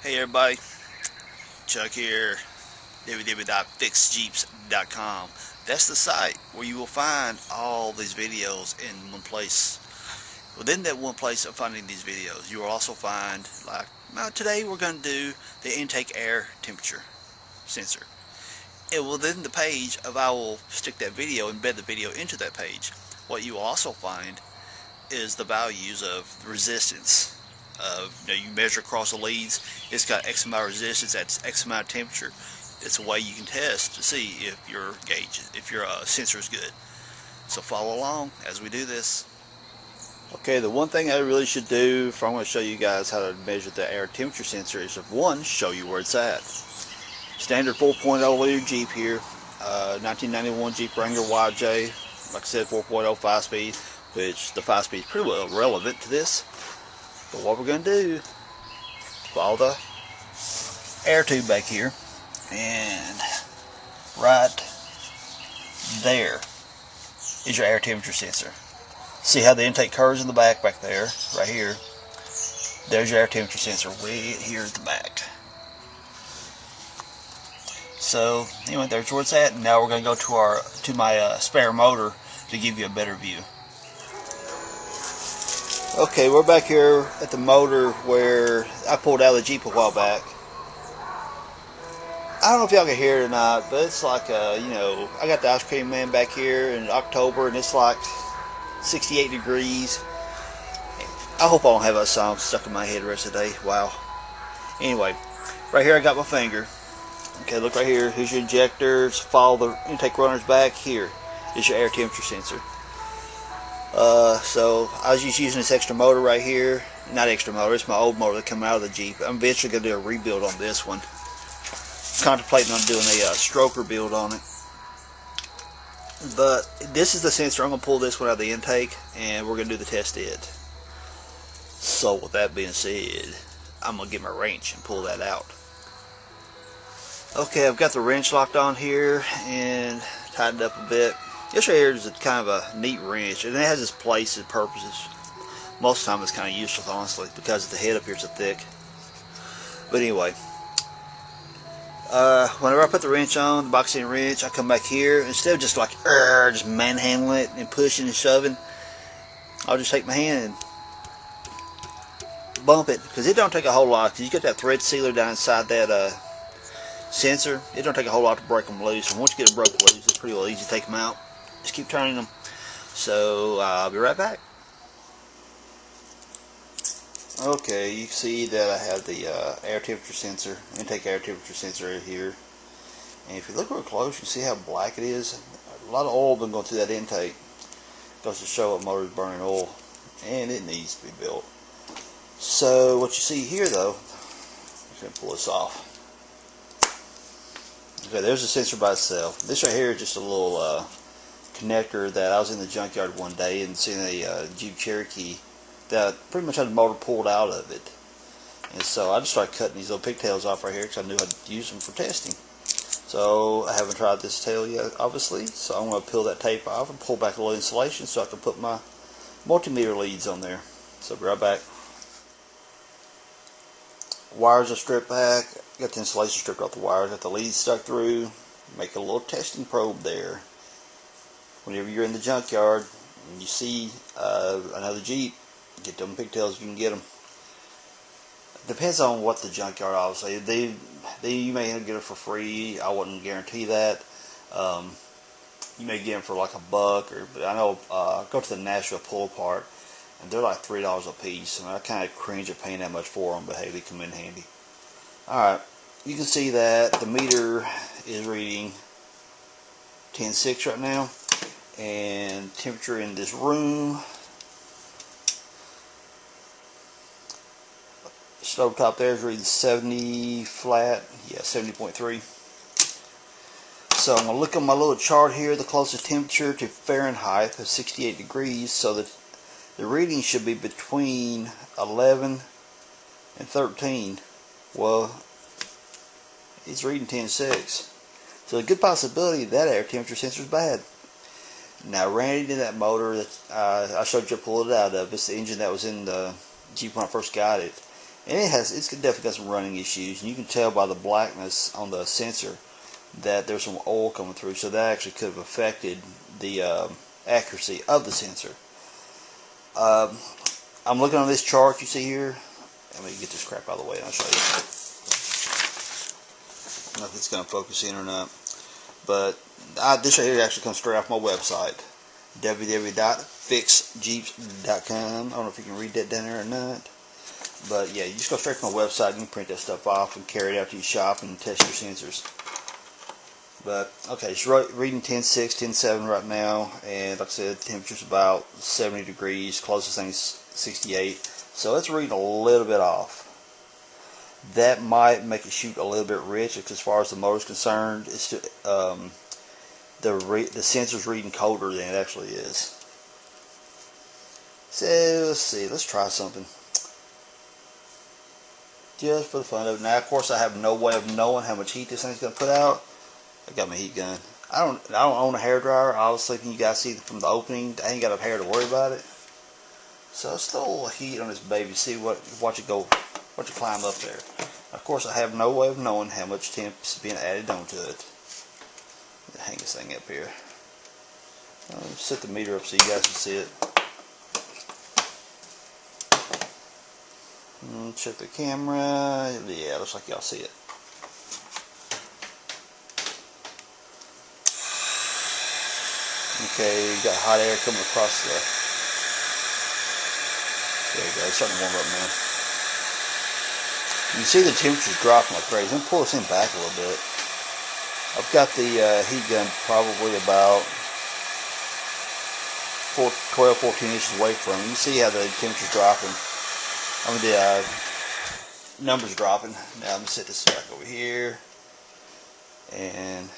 Hey everybody, Chuck here, www.fixjeeps.com. That's the site where you will find all these videos in one place. Within that one place of finding these videos, you will also find, today we're going to do the intake air temperature sensor. And within the page I will stick that video, embed the video into that page. What you will also find is the values of resistance. You measure across the leads, it's got X amount of resistance at X amount of temperature. It's a way you can test to see if your sensor is good. So follow along as we do this. Okay, the one thing I really should do if I'm going to show you guys how to measure the air temperature sensor is, one, show you where it's at. Standard 4.0 liter Jeep here, 1991 Jeep Wrangler YJ, like I said, 4.0 5-speed, which the 5-speed is pretty well relevant to this. But what we're going to do, follow the air tube back here, and right there is your air temperature sensor. See how the intake curves in the back there, right here. There's your air temperature sensor way here at the back. So anyway, there's where it's at. And now we're going to go to my spare motor to give you a better view. Okay, we're back here at the motor where I pulled out of the Jeep a while back. I don't know if y'all can hear it or not, but it's like, I got the ice cream man back here in October, and it's like 68 degrees. I hope I don't have that song stuck in my head the rest of the day. Wow. Anyway, right here I got my finger. Okay, look right here. Here's your injectors. Follow the intake runners back. Here is your air temperature sensor. So I was just using this extra motor right here. Not extra motor, it's my old motor that came out of the Jeep. I'm eventually going to do a rebuild on this one. Contemplating on doing a stroker build on it. But this is the sensor. I'm going to pull this one out of the intake, and we're going to do the test it. So with that being said, I'm going to get my wrench and pull that out. Okay, I've got the wrench locked on here and tightened up a bit. This right here is kind of a neat wrench, and it has its place and purposes. Most of the time it's kind of useless, honestly, because the head up here is so thick. But anyway, whenever I put the wrench on, the box end wrench, I come back here. Instead of just like just manhandling it and pushing and shoving, I'll just take my hand and bump it, because it don't take a whole lot. Because you got that thread sealer down inside that sensor. It don't take a whole lot to break them loose. And once you get them broke loose, it's pretty well easy to take them out. Just keep turning them. So I'll be right back. Okay, you can see that I have the air temperature sensor, intake air temperature sensor right here. And if you look real close, you see how black it is. A lot of oil been going through that intake. Goes to show a motor's burning oil, and it needs to be built. So what you see here, though, I'm just going to pull this off. Okay, there's the sensor by itself. This right here is just a little connector that I was in the junkyard one day and seen a Jeep Cherokee that pretty much had the motor pulled out of it. And so I just started cutting these little pigtails off right here because I knew I'd use them for testing. So I haven't tried this tail yet, obviously, so I'm going to peel that tape off and pull back a little insulation so I can put my multimeter leads on there. So I'll be right back. Wires are stripped back. Got the insulation stripped off the wires. Got the leads stuck through. Make a little testing probe there. Whenever you're in the junkyard and you see another Jeep, get them pigtails if you can get them. Depends on what the junkyard, obviously. You may get it for free. I wouldn't guarantee that. You may get them for like $1, but I know I go to the Nashville pull apart, and they're like $3 a piece. And I kind of cringe at paying that much for them, but hey, they come in handy. Alright, you can see that the meter is reading 10.6 right now, and temperature in this room, stove top there is reading 70 flat, yeah, 70.3. So I'm going to look at my little chart here, the closest temperature to Fahrenheit of 68 degrees, so that the reading should be between 11 and 13. Well, it's reading 10.6. So a good possibility that air temperature sensor is bad. Now I ran into that motor that I showed you I pulled it out of. It's the engine that was in the Jeep when I first got it. And it's definitely got some running issues, and you can tell by the blackness on the sensor that there's some oil coming through, so that actually could have affected the accuracy of the sensor. I'm looking on this chart you see here. Let me get this crap out of the way and I'll show you. I don't know if it's going to focus in or not, but this right here actually comes straight off my website, www.fixjeeps.com. I don't know if you can read that down there or not. But yeah, you just go straight from my website and you can print that stuff off and carry it out to your shop and test your sensors. But okay, it's reading 10.6, 10.7 right now, and like I said, the temperature's about 70 degrees, closest thing is 68, so it's reading a little bit off. That might make it shoot a little bit rich, because as far as the motor's concerned, it's the sensor's reading colder than it actually is. So let's see, let's try something. Just for the fun of it. Now, of course, I have no way of knowing how much heat this thing's going to put out. I got my heat gun. I don't own a hairdryer. Obviously, you guys see from the opening, I ain't got enough hair to worry about it. So let's throw a little heat on this baby. See what you climb up there. Of course, I have no way of knowing how much temp is being added onto it. Hang this thing up here. Set the meter up so you guys can see it. Check the camera. Yeah, looks like y'all see it. Okay, you got hot air coming across the. There you go. It's starting to warm up now. You can see the temperature's dropping like crazy. Let me pull this thing back a little bit. I've got the heat gun probably about 12, 14 inches away from it. You can see how the temperature's dropping. I mean, the numbers dropping. Now, I'm going to set this back over here. And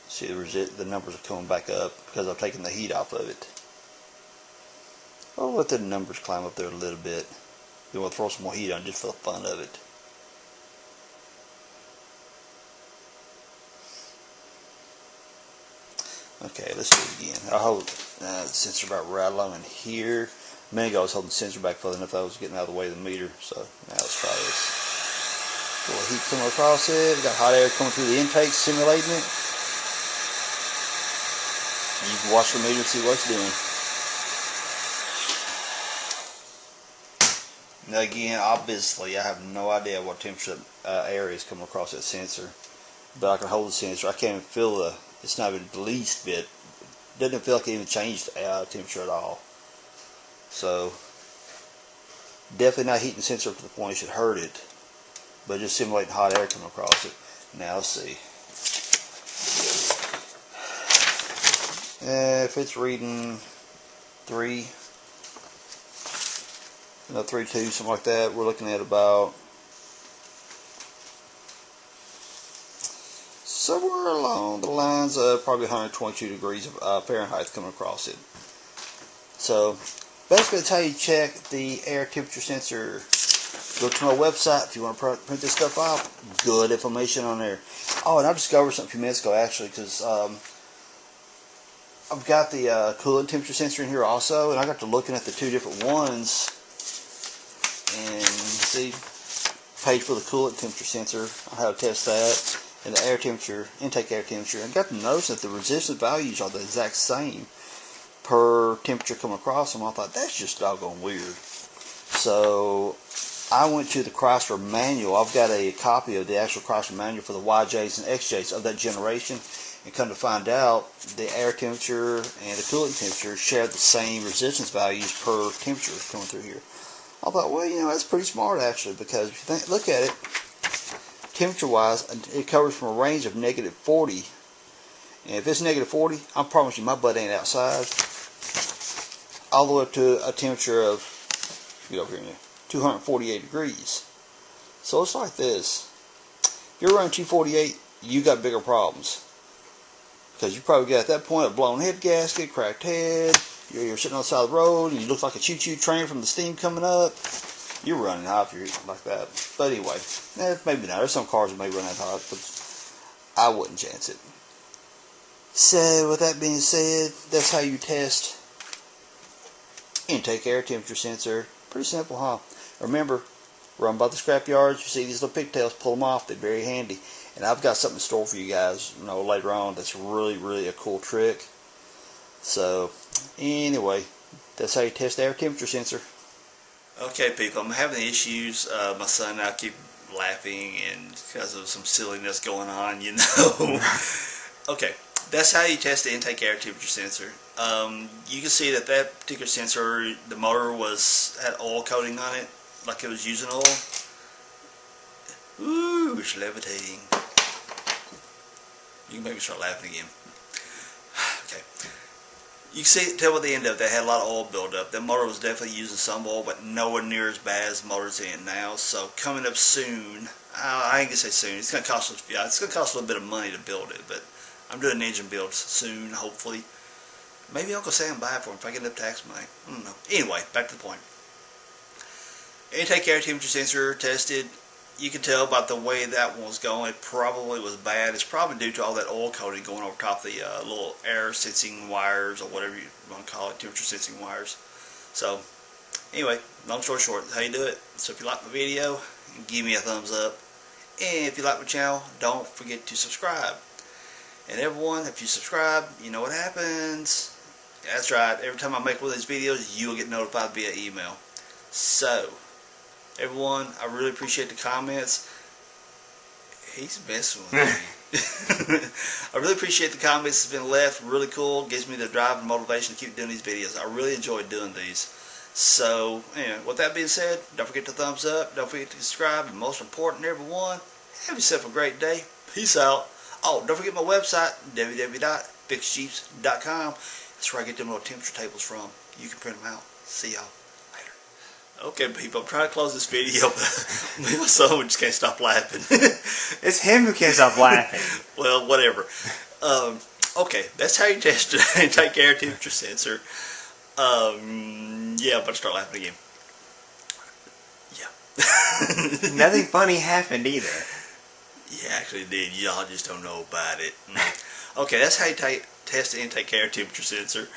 see, the numbers are coming back up because I've taken the heat off of it. I'll let the numbers climb up there a little bit. Then we'll throw some more heat on just for the fun of it. Okay, let's do it again. I'll hold the sensor about right along in here. A minute ago I was holding the sensor back further enough I was getting out of the way of the meter. So now let's try this. A little heat coming across it. We've got hot air coming through the intake, simulating it. You can watch the meter and see what it's doing. Now again, obviously I have no idea what temperature air is coming across that sensor. But I can hold the sensor. I can't even feel it's not even the least bit. Doesn't feel like it even changed the temperature at all. So definitely not heating the sensor up to the point it should hurt it. But just simulating hot air coming across it. Now let's see. If it's reading 3.2, something like that, we're looking at about somewhere along the lines of probably 122 degrees of Fahrenheit coming across it. So basically that's how you check the air temperature sensor. Go to my website if you want to print this stuff out. Good information on there. Oh, and I discovered something a few minutes ago actually, because I've got the coolant temperature sensor in here also, and I got to looking at the two different ones and see page for the coolant temperature sensor on how to test that, and the air temperature, intake air temperature. And I got to notice that the resistance values are the exact same per temperature coming across them. I thought that's just doggone weird. So I went to the Chrysler manual. I've got a copy of the actual Chrysler manual for the YJs and XJs of that generation. And come to find out, the air temperature and the coolant temperature share the same resistance values per temperature coming through here. I thought, well, that's pretty smart actually, because if you look at it, temperature-wise, it covers from a range of -40. And if it's -40, I promise you my butt ain't outside. All the way up to a temperature of, get over here now, 248 degrees. So it's like this. If you're around 248, you got bigger problems. Because you probably got at that point a blown head gasket, cracked head, you're sitting on the side of the road and you look like a choo-choo train from the steam coming up. You're running hot if you're like that. But anyway, maybe not. There's some cars that may run that hot, but I wouldn't chance it. So with that being said, that's how you test intake air temperature sensor. Pretty simple, huh? Remember, run by the scrap yards. You see these little pigtails, pull them off. They're very handy. And I've got something in store for you guys, later on. That's really a cool trick. So anyway, that's how you test the air temperature sensor. Okay, people, I'm having issues. My son and I keep laughing, and because of some silliness going on, Okay, that's how you test the intake air temperature sensor. You can see that particular sensor, the motor had oil coating on it, like it was using oil. Ooh, it's levitating. You can make me start laughing again. Okay. You can tell at the end of it, they had a lot of oil buildup. That motor was definitely using some oil, but nowhere near as bad as the motor's in now. So coming up soon, I ain't gonna say soon. It's gonna cost us. Yeah, it's gonna cost a little bit of money to build it, but I'm doing an engine build soon, hopefully. Maybe Uncle Sam buy it for him if I get enough tax money. I don't know. Anyway, back to the point. Intake air temperature sensor tested. You can tell by the way that one was going, it probably was bad. It's probably due to all that oil coating going over top of the little air sensing wires, or whatever you want to call it, temperature sensing wires. So, anyway, long story short, that's how you do it. So if you like my video, give me a thumbs up. And if you like my channel, don't forget to subscribe. And everyone, if you subscribe, you know what happens. That's right, every time I make one of these videos, you'll get notified via email. So, everyone, I really appreciate the comments. He's messing with me. I really appreciate the comments that's been left. Really cool. Gives me the drive and motivation to keep doing these videos. I really enjoy doing these. So, anyway, with that being said, don't forget to thumbs up. Don't forget to subscribe. And most important, everyone, have yourself a great day. Peace out. Oh, don't forget my website, www.fixjeeps.com. That's where I get them little temperature tables from. You can print them out. See y'all. Okay, people, I'm trying to close this video, but me and my son just can't stop laughing. It's him who can't stop laughing. Well, whatever. Okay, that's how you test it. Take air temperature sensor. Yeah, I'm about to start laughing again. Yeah. Nothing funny happened either. Yeah, actually it did. Y'all just don't know about it. Okay, that's how you test the intake air temperature sensor.